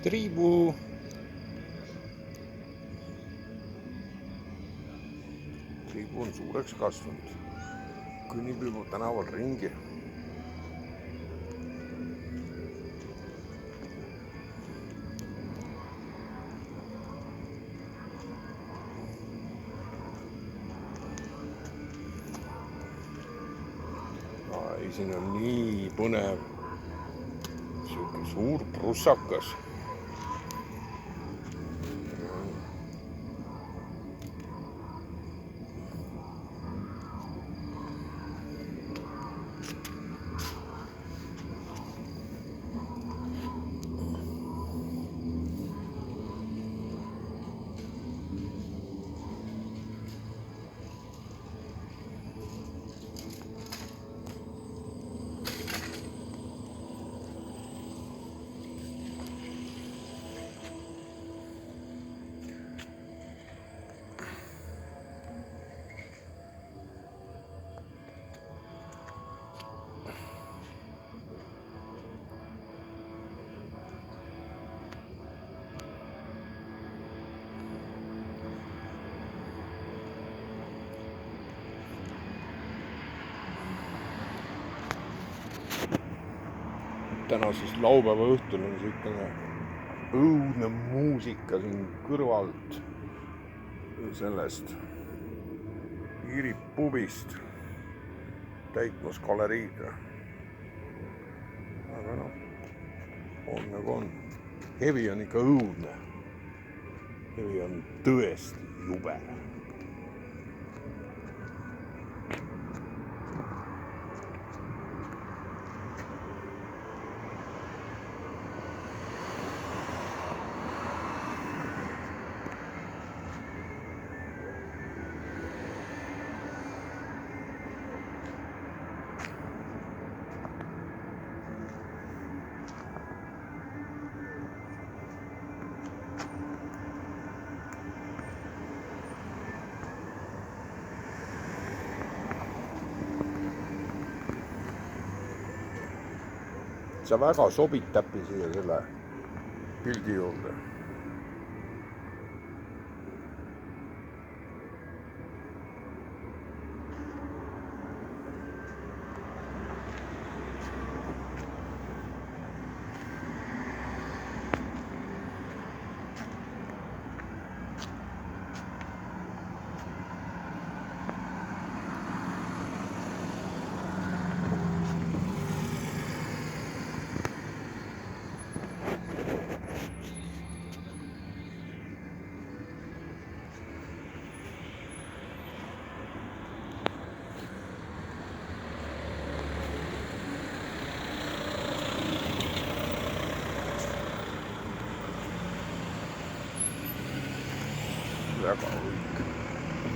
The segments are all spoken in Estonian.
Tribu. Tribu on suureks kasvanud, kõnnib juba tänaval ringi. Siin on nii põnev, sihuke suur prussakas. Täna siis laupäeva õhtul on niisugune õudne muusika siin kõrvalt sellest Iiri pubist täitmas galeriid. Aga noh, on nagu on. Hevi on ikka õudne. Hevi on tõesti jube. Sa väga sobid täppi siia selle pildi juurde. Väga õige.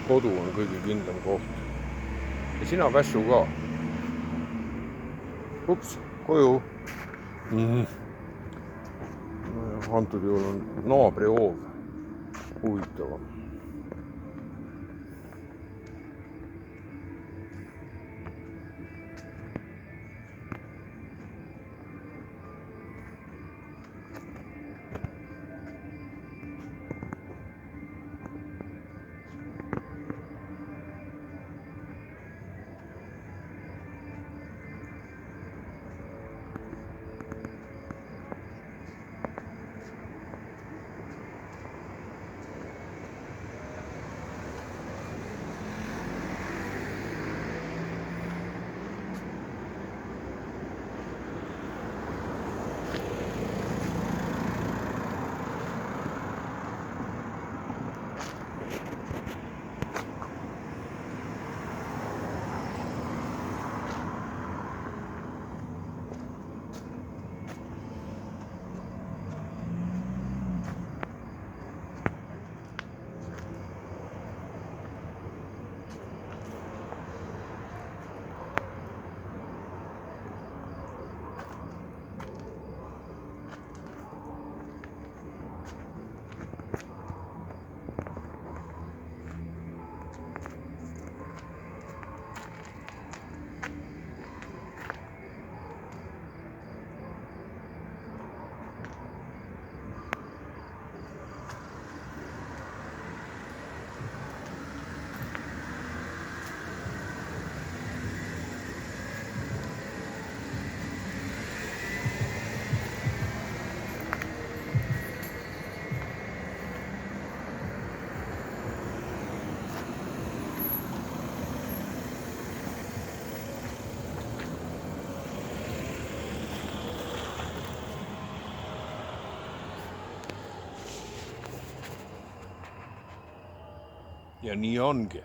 Kodu on kõige kindlam koht. Ja sina Vässu ka. Ups, koju. Antud juhul on naabri hoov huvitavam. ja nii ongi